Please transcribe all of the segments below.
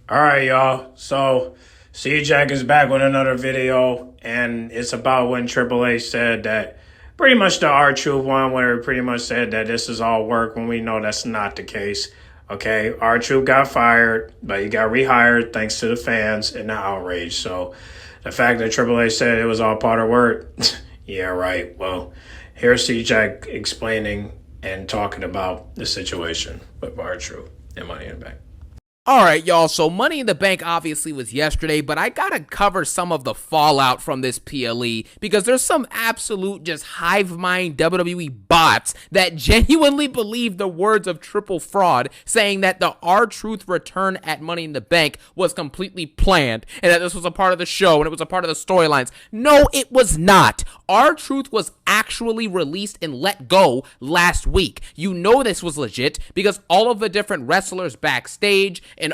All right, y'all. So CJAX is back with another video, and it's about when Triple H said that pretty much the R-Truth one, where he pretty much said that this is all work when we know that's not the case. Okay, R-Truth got fired, but he got rehired thanks to the fans and the outrage. So the fact that Triple H said it was all part of work, yeah, right. Well, here's CJAX explaining and talking about the situation with R-Truth and Money in the Bank. All right, y'all, so Money in the Bank obviously was yesterday, but I gotta cover some of the fallout from this PLE because there's some absolute just hive mind WWE bots that genuinely believe the words of Triple Fraud saying that the R-Truth return at Money in the Bank was completely planned and that this was a part of the show and it was a part of the storylines. No, it was not. R-Truth was actually released and let go last week. You know this was legit because all of the different wrestlers backstage and,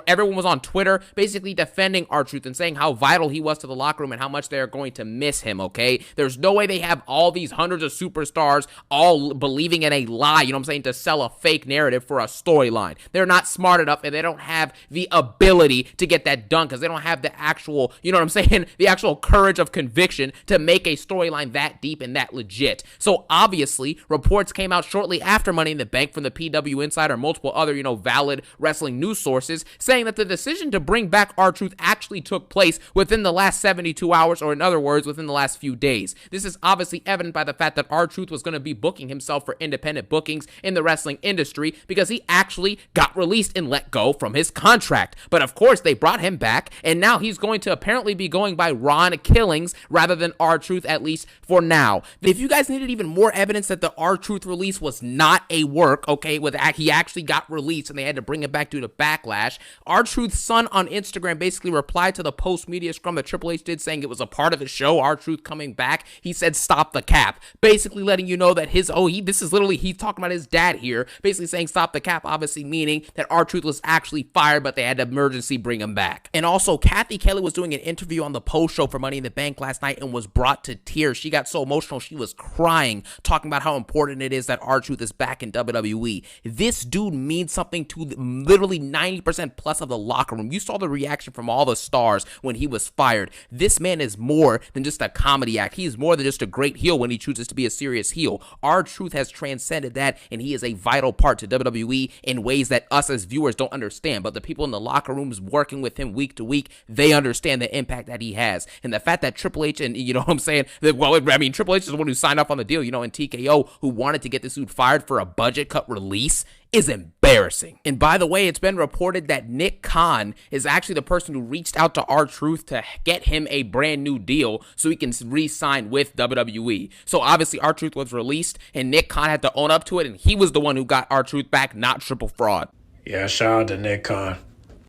everyone was on Twitter basically defending R-Truth and saying how vital he was to the locker room and how much they're going to miss him, okay? There's no way they have all these hundreds of superstars all believing in a lie, to sell a fake narrative for a storyline. They're not smart enough and they don't have the ability to get that done because they don't have the actual, the actual courage of conviction to make a storyline that deep and that legit. So obviously, reports came out shortly after Money in the Bank from the PW Insider, multiple other, valid wrestling news sources saying that the decision to bring back R-Truth actually took place within the last 72 hours, or in other words, within the last few days. This is obviously evident by the fact that R-Truth was going to be booking himself for independent bookings in the wrestling industry because he actually got released and let go from his contract. But of course, they brought him back, and now he's going to apparently be going by Ron Killings rather than R-Truth, at least for now. If you guys needed even more evidence that the R-Truth release was not a work, okay, he actually got released and they had to bring it back due to backlash, R-Truth's son on Instagram basically replied to the post-media scrum that Triple H did saying it was a part of the show, R-Truth coming back. He said, stop the cap, basically letting you know that he's talking about his dad here, basically saying stop the cap, obviously meaning that R-Truth was actually fired, but they had to emergency bring him back. And also, Kathy Kelly was doing an interview on the post show for Money in the Bank last night and was brought to tears. She got so emotional, she was crying, talking about how important it is that R-Truth is back in WWE. This dude means something to literally 90% plus of the locker room. You saw the reaction from all the stars when he was fired. This man is more than just a comedy act. He is more than just a great heel when he chooses to be a serious heel. R-Truth has transcended that, and he is a vital part to WWE in ways that us as viewers don't understand. But the people in the locker rooms working with him week to week, they understand the impact that he has. And the fact that Triple H and, Triple H is the one who signed off on the deal, and TKO, who wanted to get this dude fired for a budget cut release, is embarrassing. And by the way, it's been reported that Nick Khan is actually the person who reached out to R-Truth to get him a brand new deal so he can re-sign with WWE. So obviously R-Truth was released and Nick Khan had to own up to it, and he was the one who got R-Truth back, not Triple Fraud. Yeah, shout out to Nick Khan.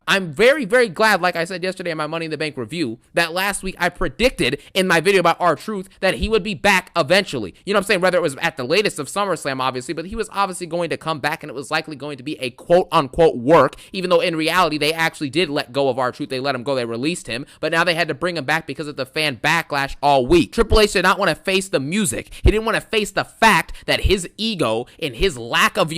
I'm very, very glad, like I said yesterday in my Money in the Bank review, that last week I predicted in my video about R-Truth that he would be back eventually. Whether it was at the latest of SummerSlam, obviously, but he was obviously going to come back, and it was likely going to be a quote-unquote work, even though in reality they actually did let go of R-Truth. They let him go, they released him, but now they had to bring him back because of the fan backlash all week. Triple H did not want to face the music. He didn't want to face the fact that his ego and his lack of,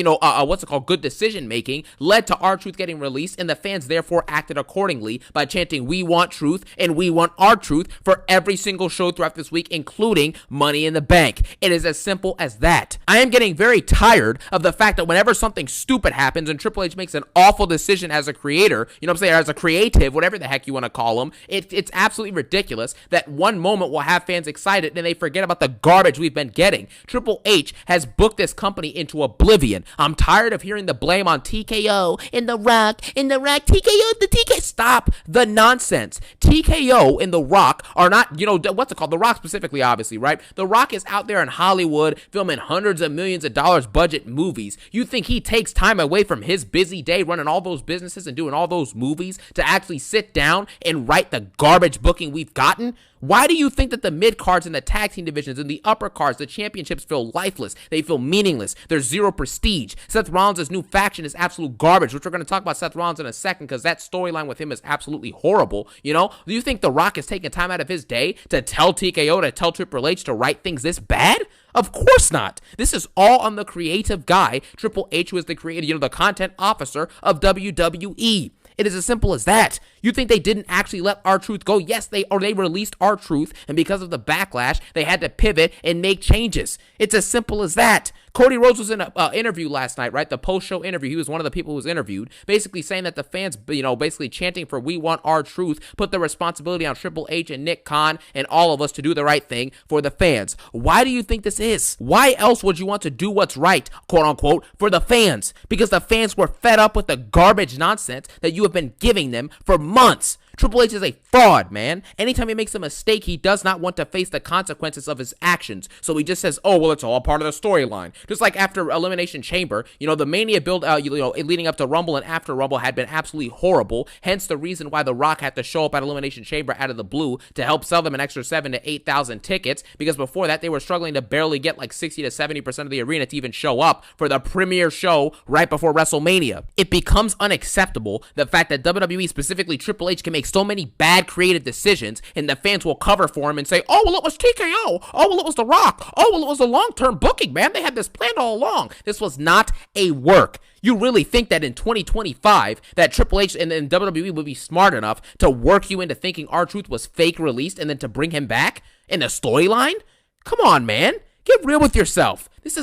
good decision-making led to R-Truth getting released, and the fans therefore acted accordingly by chanting "We want truth" and "We want R-Truth" for every single show throughout this week, including Money in the Bank. It is as simple as that. I am getting very tired of the fact that whenever something stupid happens and Triple H makes an awful decision as a creator, as a creative, whatever the heck you want to call him, it's absolutely ridiculous that one moment will have fans excited and they forget about the garbage we've been getting. Triple H has booked this company into oblivion. I'm tired of hearing the blame on TKO and The Rock, TKO, the TK. Stop the nonsense. TKO and The Rock are not, The Rock specifically, obviously, right? The Rock is out there in Hollywood filming hundreds of millions of dollars budget movies. You think he takes time away from his busy day running all those businesses and doing all those movies to actually sit down and write the garbage booking we've gotten? Why do you think that the mid-cards and the tag team divisions and the upper cards, the championships, feel lifeless? They feel meaningless. There's zero prestige. Seth Rollins' new faction is absolute garbage, which we're going to talk about Seth Rollins in a second because that storyline with him is absolutely horrible. Do you think The Rock is taking time out of his day to tell TKO, to tell Triple H to write things this bad? Of course not. This is all on the creative guy, Triple H, who is the creator, the content officer of WWE. It is as simple as that. You think they didn't actually let R-Truth go? Yes, they released R-Truth, and because of the backlash, they had to pivot and make changes. It's as simple as that. Cody Rhodes was in an interview last night, right? The post-show interview. He was one of the people who was interviewed, basically saying that the fans, basically chanting for "We want R-Truth," put the responsibility on Triple H and Nick Khan and all of us to do the right thing for the fans. Why do you think this is? Why else would you want to do what's right, quote unquote, for the fans? Because the fans were fed up with the garbage nonsense that you have been giving them for months. Triple H is a fraud, man. Anytime he makes a mistake, he does not want to face the consequences of his actions. So he just says, oh, well, it's all part of the storyline. Just like after Elimination Chamber, the Mania build, leading up to Rumble and after Rumble had been absolutely horrible. Hence the reason why The Rock had to show up at Elimination Chamber out of the blue to help sell them an extra 7,000 to 8,000 tickets. Because before that, they were struggling to barely get like 60 to 70% of the arena to even show up for the premiere show right before WrestleMania. It becomes unacceptable the fact that WWE, specifically Triple H, can make so many bad creative decisions and the fans will cover for him and say, oh, well, it was TKO. Oh, well, it was The Rock. Oh, well, it was a long-term booking, man. They had this planned all along. This was not a work. You really think that in 2025 that Triple H and WWE would be smart enough to work you into thinking R-Truth was fake released and then to bring him back in the storyline? Come on, man. Get real with yourself. This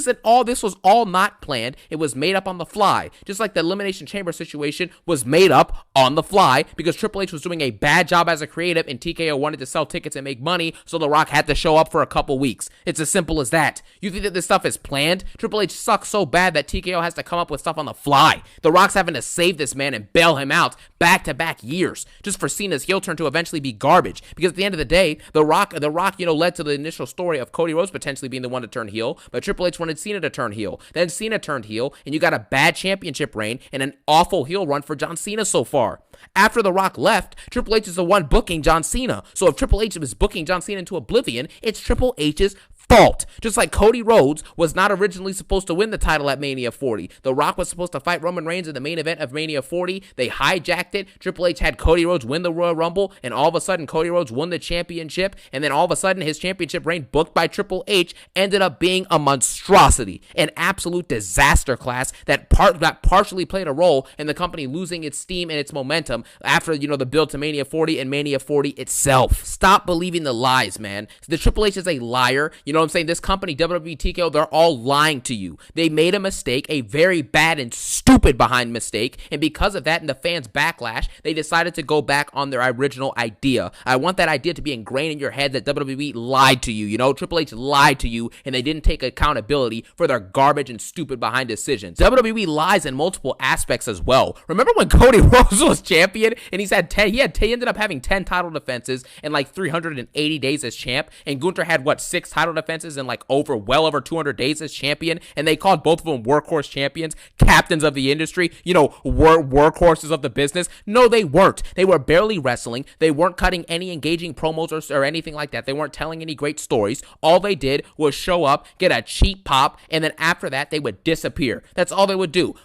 was all not planned. It was made up on the fly. Just like the Elimination Chamber situation was made up on the fly because Triple H was doing a bad job as a creative and TKO wanted to sell tickets and make money, so The Rock had to show up for a couple weeks. It's as simple as that. You think that this stuff is planned? Triple H sucks so bad that TKO has to come up with stuff on the fly. The Rock's having to save this man and bail him out back-to-back years just for Cena's heel turn to eventually be garbage. Because at the end of the day, The Rock, led to the initial story of Cody Rhodes potentially being the one to turn heel, but Triple H wanted Cena to turn heel. Then Cena turned heel, and you got a bad championship reign and an awful heel run for John Cena so far. After The Rock left, Triple H is the one booking John Cena. So if Triple H was booking John Cena into oblivion, it's Triple H's fault. Just like Cody Rhodes was not originally supposed to win the title at Mania 40. The Rock was supposed to fight Roman Reigns in the main event of Mania 40. They hijacked it. Triple H had Cody Rhodes win the Royal Rumble, and all of a sudden Cody Rhodes won the championship, and then all of a sudden his championship reign booked by Triple H ended up being a monstrosity, an absolute disaster class that partially played a role in the company losing its steam and its momentum after, the build to Mania 40 and Mania 40 itself. Stop believing the lies, man. The Triple H is a liar. You know what I'm saying? This company, WWE TKO, they're all lying to you. They made a mistake, a very bad and stupid behind mistake, and because of that and the fans' backlash, they decided to go back on their original idea. I want that idea to be ingrained in your head that WWE lied to you. Triple H lied to you, and they didn't take accountability for their garbage and stupid behind decisions. WWE lies in multiple aspects as well. Remember when Cody Rhodes was champion, and he ended up having 10 title defenses in like 380 days as champ, and Gunther had 6 title defenses in well over 200 days as champion, and they called both of them workhorse champions, captains of the industry, workhorses of the business. No, they weren't. They were barely wrestling. They weren't cutting any engaging promos or anything like that. They weren't telling any great stories. All they did was show up, get a cheap pop, and then after that, they would disappear. That's all they would do.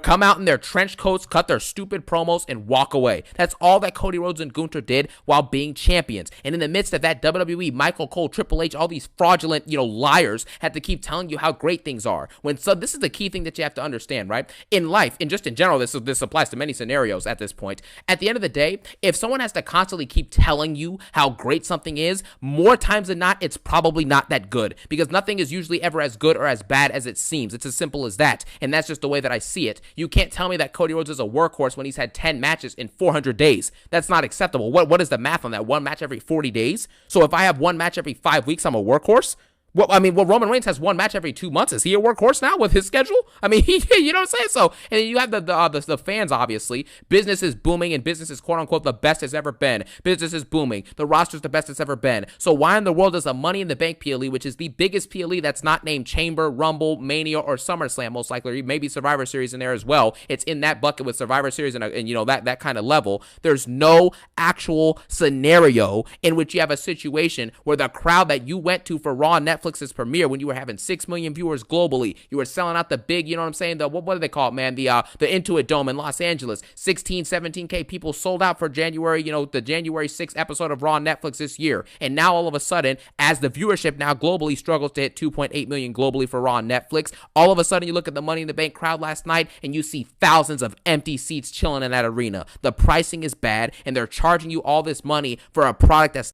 Come out in their trench coats, cut their stupid promos, and walk away. That's all that Cody Rhodes and Gunther did while being champions. And in the midst of that, WWE, Michael Cole, Triple H, all these fraudulent, liars had to keep telling you how great things are. This is the key thing that you have to understand, right? In life, and just in general, this applies to many scenarios at this point. At the end of the day, if someone has to constantly keep telling you how great something is, more times than not, it's probably not that good, because nothing is usually ever as good or as bad as it seems. It's as simple as that, and that's just the way that I see it. You can't tell me that Cody Rhodes is a workhorse when he's had 10 matches in 400 days. That's not acceptable. What is the math on that? One match every 40 days? So if I have one match every 5 weeks, I'm a workhorse? Well, Roman Reigns has one match every 2 months. Is he a workhorse now with his schedule? You know what I'm saying? So, and you have the fans, obviously. Business is booming, and business is, quote-unquote, the best it's ever been. Business is booming. The roster's the best it's ever been. So why in the world does a Money in the Bank PLE, which is the biggest PLE that's not named Chamber, Rumble, Mania, or SummerSlam, most likely, maybe Survivor Series in there as well. It's in that bucket with Survivor Series and that kind of level. There's no actual scenario in which you have a situation where the crowd that you went to for Raw and Netflix Netflix's premiere when you were having 6 million viewers globally. You were selling out the big, you know what I'm saying? What do they call it, man? The Intuit Dome in Los Angeles. 16, 17K people sold out for January, the January 6th episode of Raw on Netflix this year. And now all of a sudden, as the viewership now globally struggles to hit 2.8 million globally for Raw on Netflix, all of a sudden you look at the Money in the Bank crowd last night and you see thousands of empty seats chilling in that arena. The pricing is bad and they're charging you all this money for a product that's...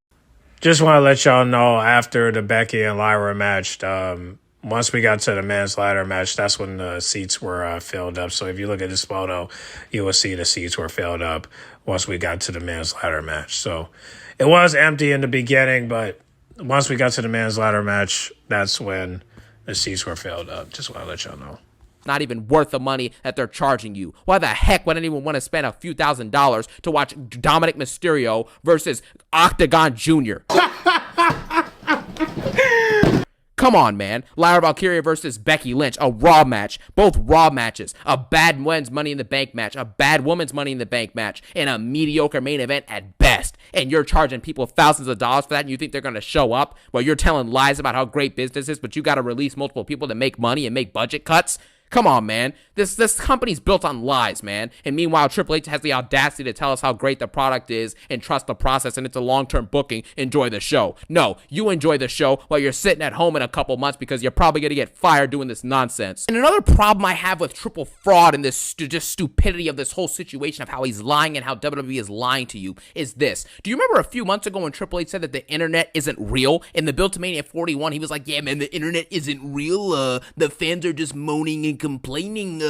Just want to let y'all know, after the Becky and Lyra match, once we got to the men's ladder match, that's when the seats were filled up. So if you look at this photo, you will see the seats were filled up once we got to the men's ladder match. So it was empty in the beginning, but once we got to the men's ladder match, that's when the seats were filled up. Just want to let y'all know. Not even worth the money that they're charging you. Why the heck would anyone want to spend a few $1,000s to watch Dominic Mysterio versus Octagon Jr.? Come on, man. Lyra Valkyria versus Becky Lynch, a Raw match. Both Raw matches. A bad men's Money in the Bank match. A bad women's Money in the Bank match. And a mediocre main event at best. And you're charging people thousands of dollars for that and you think they're going to show up? Well, you're telling lies about how great business is, but you got to release multiple people to make money and make budget cuts? Come on, man. This company's built on lies, man. And meanwhile, Triple H has the audacity to tell us how great the product is and trust the process and it's a long-term booking. Enjoy the show. No, you enjoy the show while you're sitting at home in a couple months because you're probably going to get fired doing this nonsense. And another problem I have with Triple Fraud and this just stupidity of this whole situation of how he's lying and how WWE is lying to you is this. Do you remember a few months ago when Triple H said that the internet isn't real? In the Build to Mania 41, he was like, yeah, man, the internet isn't real. The fans are just moaning and complaining.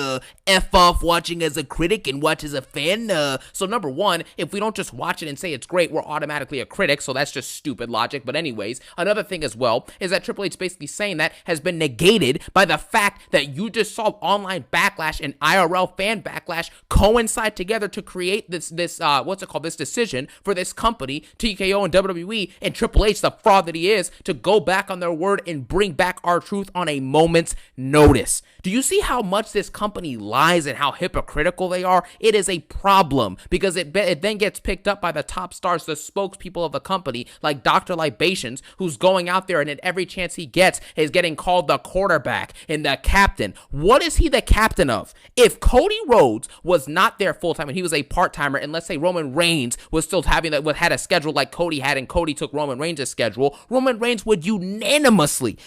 F off watching as a critic and watch as a fan. So number one, if we don't just watch it and say it's great, we're automatically a critic, so that's just stupid logic. But anyways, another thing as well is that Triple H basically saying that has been negated by the fact that you just saw online backlash and IRL fan backlash coincide together to create this decision for this company, TKO and WWE, and Triple H, the fraud that he is, to go back on their word and bring back R-Truth on a moment's notice. Do you see how much this company lies and how hypocritical they are? It is a problem because it then gets picked up by the top stars, the spokespeople of the company, like Dr. Libations, who's going out there and at every chance he gets is getting called the quarterback and the captain. What is he the captain of? If Cody Rhodes was not there full-time and he was a part-timer, and let's say Roman Reigns was still had a schedule like Cody had and Cody took Roman Reigns' schedule, Roman Reigns would unanimously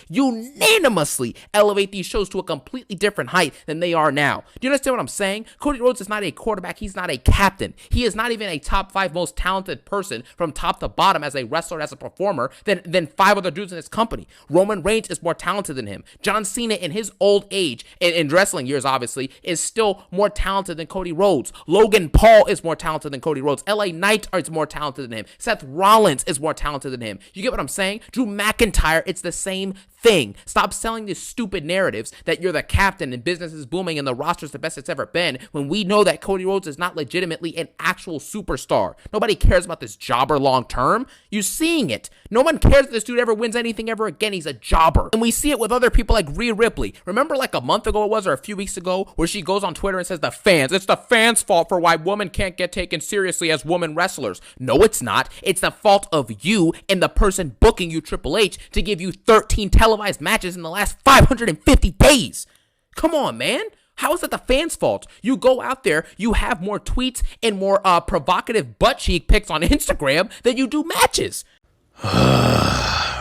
elevate these shows to a completely different height than they are now. Do you understand what I'm saying? Cody Rhodes is not a quarterback. He's not a captain. He is not even a top 5 most talented person from top to bottom as a wrestler, as a performer than 5 other dudes in this company. Roman Reigns is more talented than him. John Cena in his old age, in wrestling years obviously, is still more talented than Cody Rhodes. Logan Paul is more talented than Cody Rhodes. LA Knight is more talented than him. Seth Rollins is more talented than him. You get what I'm saying? Drew McIntyre, it's the same thing. Stop selling these stupid narratives that you're the captain and business is booming and the roster's the best it's ever been when we know that Cody Rhodes is not legitimately an actual superstar. Nobody cares about this jobber long term. You're seeing it. No one cares if this dude ever wins anything ever again. He's a jobber. And we see it with other people like Rhea Ripley. Remember like a month ago it was, or a few weeks ago, where she goes on Twitter and says it's the fans' fault for why women can't get taken seriously as women wrestlers. No, it's not. It's the fault of you and the person booking you, Triple H, to give you 13 televised matches in the last 550 days. Come on, man. How is that the fans' fault? You go out there, you have more tweets and more provocative butt cheek pics on Instagram than you do matches.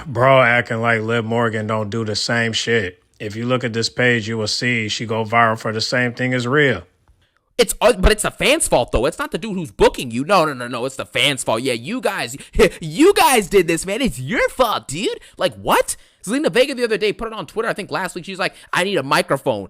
Bro acting like Liv Morgan don't do the same shit. If you look at this page, you will see she go viral for the same thing as Rhea. But it's the fans' fault, though. It's not the dude who's booking you. No. It's the fans' fault. Yeah, you guys did this, man. It's your fault, dude. Like, what? Zelina Vega the other day put it on Twitter, I think last week. She's like, I need a microphone.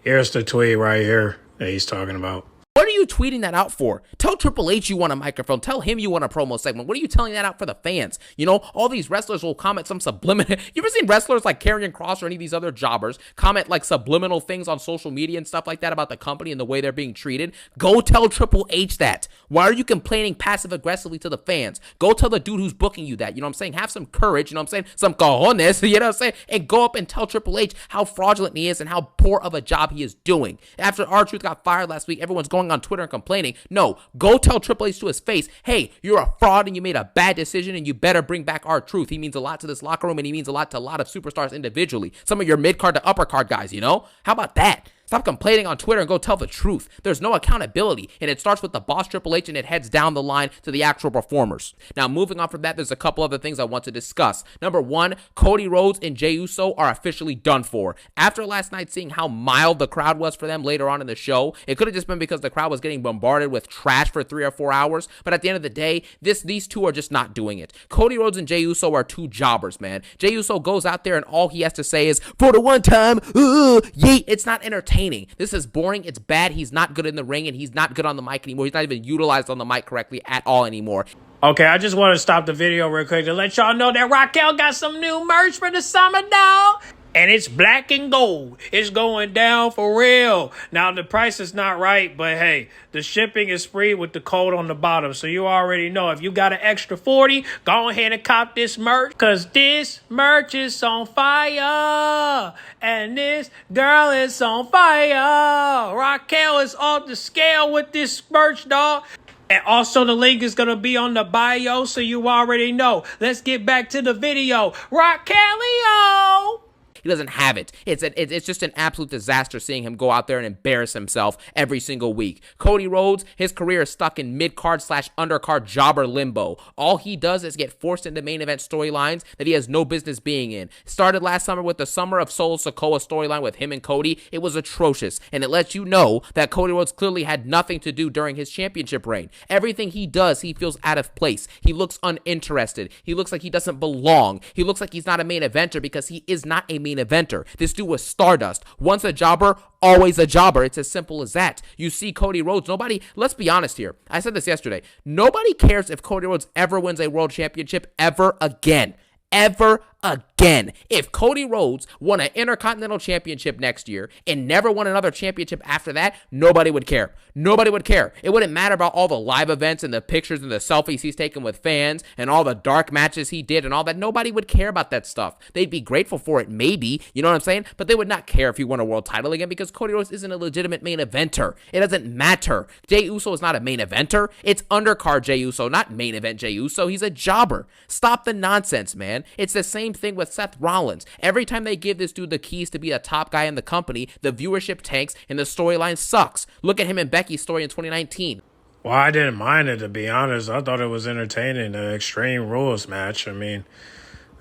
Here's the tweet right here that he's talking about. What are you tweeting that out for? Tell Triple H you want a microphone. Tell him you want a promo segment. What are you telling that out for the fans? You know, all these wrestlers will comment some subliminal. You ever seen wrestlers like Karrion Kross or any of these other jobbers comment like subliminal things on social media and stuff like that about the company and the way they're being treated? Go tell Triple H that. Why are you complaining passive-aggressively to the fans? Go tell the dude who's booking you that, you know what I'm saying? Have some courage, you know what I'm saying? Some cojones, you know what I'm saying? And go up and tell Triple H how fraudulent he is and how poor of a job he is doing. After R-Truth got fired last week, everyone's going on Twitter and complaining. No, go tell Triple H to his face, hey, you're a fraud and you made a bad decision and you better bring back R-Truth. He means a lot to this locker room and he means a lot to a lot of superstars individually. Some of your mid-card to upper-card guys, you know? How about that? Stop complaining on Twitter and go tell the truth. There's no accountability, and it starts with the boss Triple H and it heads down the line to the actual performers. Now, moving on from that, there's a couple other things I want to discuss. Number one, Cody Rhodes and Jey Uso are officially done for. After last night seeing how mild the crowd was for them later on in the show, it could have just been because the crowd was getting bombarded with trash for 3 or 4 hours, but at the end of the day, these two are just not doing it. Cody Rhodes and Jey Uso are two jobbers, man. Jey Uso goes out there and all he has to say is, for the one time, yay. It's not entertaining. This is boring. It's bad. He's not good in the ring and he's not good on the mic anymore. He's not even utilized on the mic correctly at all anymore. Okay, I just want to stop the video real quick to let y'all know that Raquel got some new merch for the summer, dog. And it's black and gold. It's going down for real. Now, the price is not right, but hey, the shipping is free with the code on the bottom. So you already know, if you got an extra 40, go ahead and cop this merch. Because this merch is on fire. And this girl is on fire. Raquel is off the scale with this merch, dog. And also the link is going to be on the bio, so you already know. Let's get back to the video. Raquelio! He doesn't have it. It's just an absolute disaster seeing him go out there and embarrass himself every single week. Cody Rhodes, his career is stuck in mid-card / undercard jobber limbo. All he does is get forced into main event storylines that he has no business being in. Started last summer with the Summer of Solo Sikoa storyline with him and Cody. It was atrocious, and it lets you know that Cody Rhodes clearly had nothing to do during his championship reign. Everything he does, he feels out of place. He looks uninterested. He looks like he doesn't belong. He looks like he's not a main eventer because he is not a main eventer. This dude was stardust. Once a jobber, always a jobber. It's as simple as that. You see Cody Rhodes, let's be honest here. I said this yesterday. Nobody cares if Cody Rhodes ever wins a world championship ever again. Ever again. If Cody Rhodes won an Intercontinental Championship next year and never won another championship after that, nobody would care. Nobody would care. It wouldn't matter about all the live events and the pictures and the selfies he's taken with fans and all the dark matches he did and all that. Nobody would care about that stuff. They'd be grateful for it, maybe, you know what I'm saying? But they would not care if he won a world title again because Cody Rhodes isn't a legitimate main eventer. It doesn't matter. Jey Uso is not a main eventer. It's undercard Jey Uso, not main event Jey Uso. He's a jobber. Stop the nonsense, man. It's the same thing with Seth Rollins. Every time they give this dude the keys to be a top guy in the company, the viewership tanks and the storyline sucks. Look at him and Becky's story in 2019. Well, I didn't mind it, to be honest. I thought it was entertaining, the Extreme Rules match. I mean,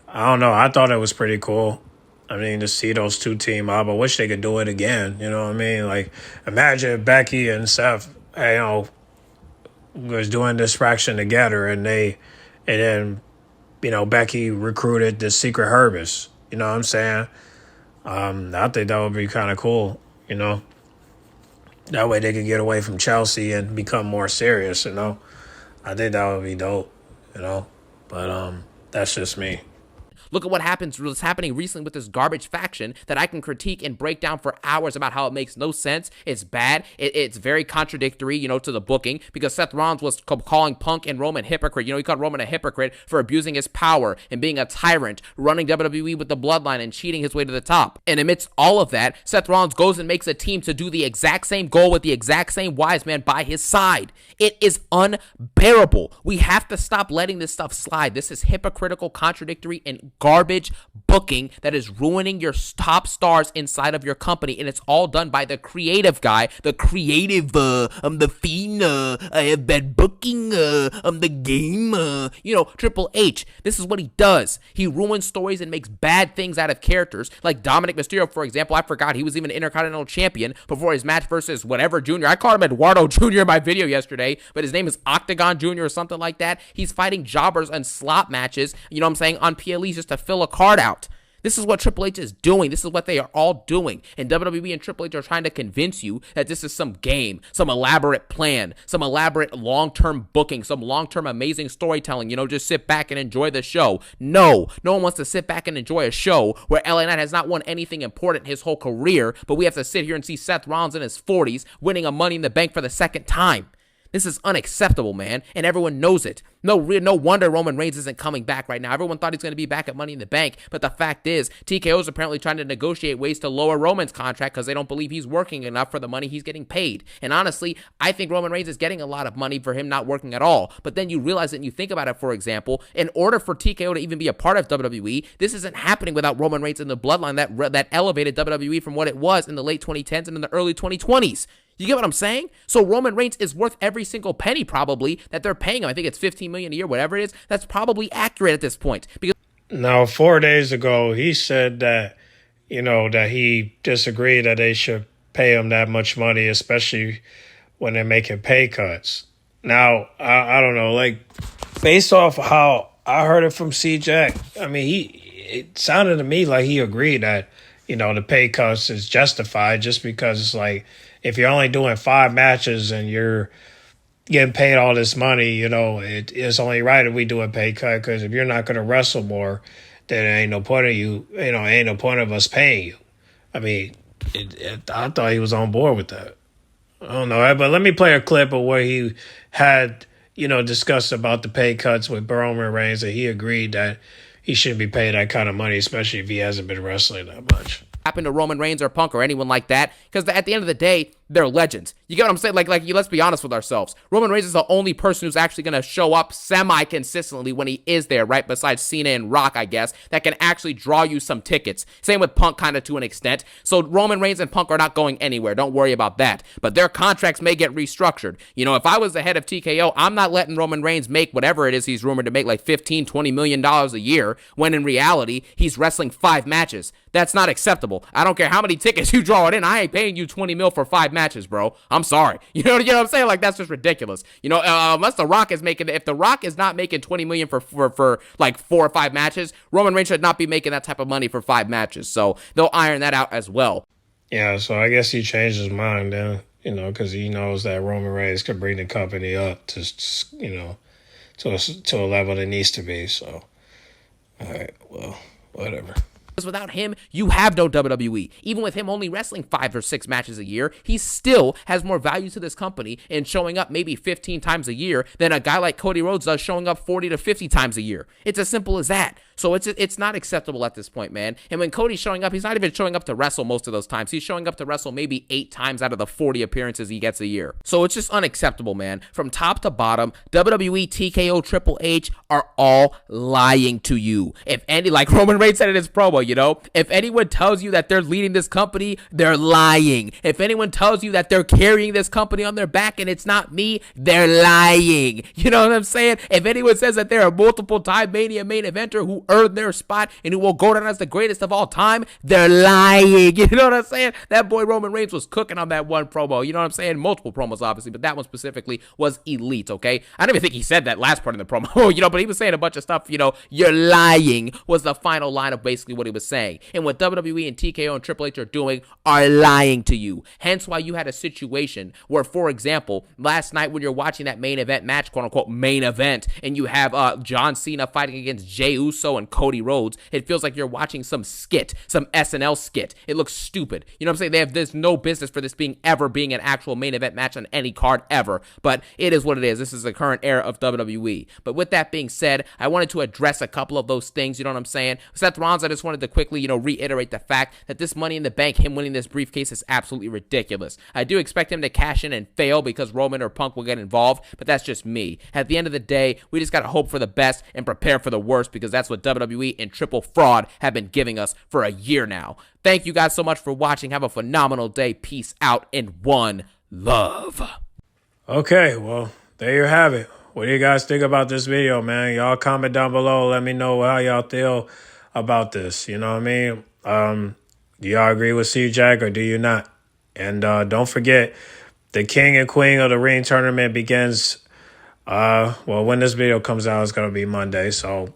I don't know. I thought it was pretty cool. I mean, to see those two team up. I wish they could do it again. You know what I mean? Like, imagine if Becky and Seth, was doing this fraction together and then Becky recruited the Secret Herbist. You know what I'm saying? I think that would be kind of cool, That way they could get away from Chelsea and become more serious, I think that would be dope, But that's just me. Look at what's happening recently with this garbage faction that I can critique and break down for hours about how it makes no sense. It's bad. It's very contradictory, to the booking because Seth Rollins was calling Punk and Roman hypocrite. He called Roman a hypocrite for abusing his power and being a tyrant, running WWE with the bloodline and cheating his way to the top. And amidst all of that, Seth Rollins goes and makes a team to do the exact same goal with the exact same wise man by his side. It is unbearable. We have to stop letting this stuff slide. This is hypocritical, contradictory, and garbage booking that is ruining your top stars inside of your company, and it's all done by the creative guy, the fiend, I have bad booking, I'm the game, Triple H. This is what he does. He ruins stories and makes bad things out of characters, like Dominic Mysterio, for example. I forgot he was even an Intercontinental Champion before his match versus whatever Jr. I called him Eduardo Jr. in my video yesterday, but his name is Octagon Jr. or something like that. He's fighting jobbers and slot matches, on PLEs just to fill a card out. This is what Triple H is doing. This is what they are all doing. And WWE and Triple H are trying to convince you that this is some game, some elaborate plan, some elaborate long-term booking, some long-term amazing storytelling. Just sit back and enjoy the show. No one wants to sit back and enjoy a show where LA Knight has not won anything important his whole career, but we have to sit here and see Seth Rollins in his 40s winning a Money in the Bank for the second time. This is unacceptable, man, and everyone knows it. No wonder Roman Reigns isn't coming back right now. Everyone thought he's going to be back at Money in the Bank, but the fact is, TKO is apparently trying to negotiate ways to lower Roman's contract because they don't believe he's working enough for the money he's getting paid. And honestly, I think Roman Reigns is getting a lot of money for him not working at all. But then you realize it and you think about it, for example, in order for TKO to even be a part of WWE, this isn't happening without Roman Reigns in the bloodline that elevated WWE from what it was in the late 2010s and in the early 2020s. You get what I'm saying? So Roman Reigns is worth every single penny probably that they're paying him. I think it's $15 million a year, whatever it is. That's probably accurate at this point. Because Now, 4 days ago, he said that, that he disagreed that they should pay him that much money, especially when they're making pay cuts. Now, I don't know, like, based off how I heard it from CJAX, I mean, it sounded to me like he agreed that, the pay cuts is justified just because it's like, if you're only doing 5 matches and you're getting paid all this money, it's only right if we do a pay cut, because if you're not going to wrestle more, then there ain't no point of ain't no point of us paying you. I mean, I thought he was on board with that. I don't know, but let me play a clip of where he had, discussed about the pay cuts with Roman Reigns, and he agreed that he shouldn't be paid that kind of money, especially if he hasn't been wrestling that much. Happen to Roman Reigns or Punk or anyone like that, because at the end of the day, they're legends. You get what I'm saying? Like, let's be honest with ourselves. Roman Reigns is the only person who's actually going to show up semi-consistently when he is there, right? Besides Cena and Rock, I guess, that can actually draw you some tickets. Same with Punk, kind of to an extent. So Roman Reigns and Punk are not going anywhere. Don't worry about that. But their contracts may get restructured. If I was the head of TKO, I'm not letting Roman Reigns make whatever it is he's rumored to make, like $15-20 million a year, when in reality, he's wrestling 5 matches. That's not acceptable. I don't care how many tickets you draw it in. I ain't paying you $20 million for 5 matches, bro. I'm sorry. You know what I'm saying? Like, that's just ridiculous. Unless The Rock is making, if The Rock is not making $20 million for like 4 or 5 matches, Roman Reigns should not be making that type of money for 5 matches. So they'll iron that out as well. Yeah, so I guess he changed his mind then, because he knows that Roman Reigns could bring the company up to, to a level that needs to be. So, all right, well, whatever. Because without him, you have no WWE. Even with him only wrestling 5 or 6 matches a year, he still has more value to this company in showing up maybe 15 times a year than a guy like Cody Rhodes does showing up 40 to 50 times a year. It's as simple as that. So it's not acceptable at this point, man. And when Cody's showing up, he's not even showing up to wrestle most of those times. He's showing up to wrestle maybe 8 times out of the 40 appearances he gets a year. So it's just unacceptable, man. From top to bottom, WWE, TKO, Triple H are all lying to you. If any, like Roman Reigns said in his promo, if anyone tells you that they're leading this company, they're lying. If anyone tells you that they're carrying this company on their back and it's not me, they're lying. You know what I'm saying? If anyone says that they're a multiple-time Mania main eventer who earned their spot and who will go down as the greatest of all time, they're lying. You know what I'm saying? That boy Roman Reigns was cooking on that one promo. You know what I'm saying? Multiple promos, obviously, but that one specifically was elite, okay? I don't even think he said that last part in the promo, but he was saying a bunch of stuff, you're lying was the final line of basically what he was saying. And what WWE and TKO and Triple H are doing are lying to you. Hence why you had a situation where, for example, last night when you're watching that main event match, quote unquote main event, and you have John Cena fighting against Jey Uso and Cody Rhodes, it feels like you're watching some skit, some SNL skit. It looks stupid. You know what I'm saying? There's no business for this being an actual main event match on any card ever. But it is what it is. This is the current era of WWE. But with that being said, I wanted to address a couple of those things. You know what I'm saying? Seth Rollins, I just wanted to quickly, reiterate the fact that this Money in the Bank, him winning this briefcase, is absolutely ridiculous. I do expect him to cash in and fail because Roman or Punk will get involved, but that's just me. At the end of the day, we just got to hope for the best and prepare for the worst, because that's what WWE and Triple Fraud have been giving us for a year now. Thank you guys so much for watching. Have a phenomenal day. Peace out and one love. Okay, well, there you have it. What do you guys think about this video, man? Y'all comment down below. Let me know how y'all feel about this. You know what I mean? Do y'all agree with CJAX or do you not? And don't forget, the King and Queen of the Ring tournament begins. When this video comes out, it's gonna be Monday. So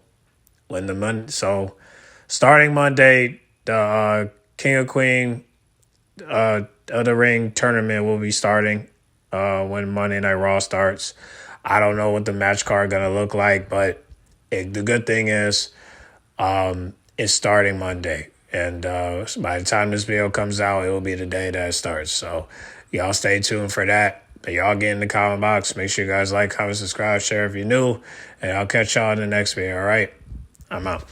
starting Monday, the King and Queen of the Ring tournament will be starting when Monday Night Raw starts. I don't know what the match card gonna look like, but the good thing is it's starting Monday. And by the time this video comes out, it will be the day that it starts. So y'all stay tuned for that. But y'all get in the comment box. Make sure you guys like, comment, subscribe, share if you're new. And I'll catch y'all in the next video, all right? I'm out.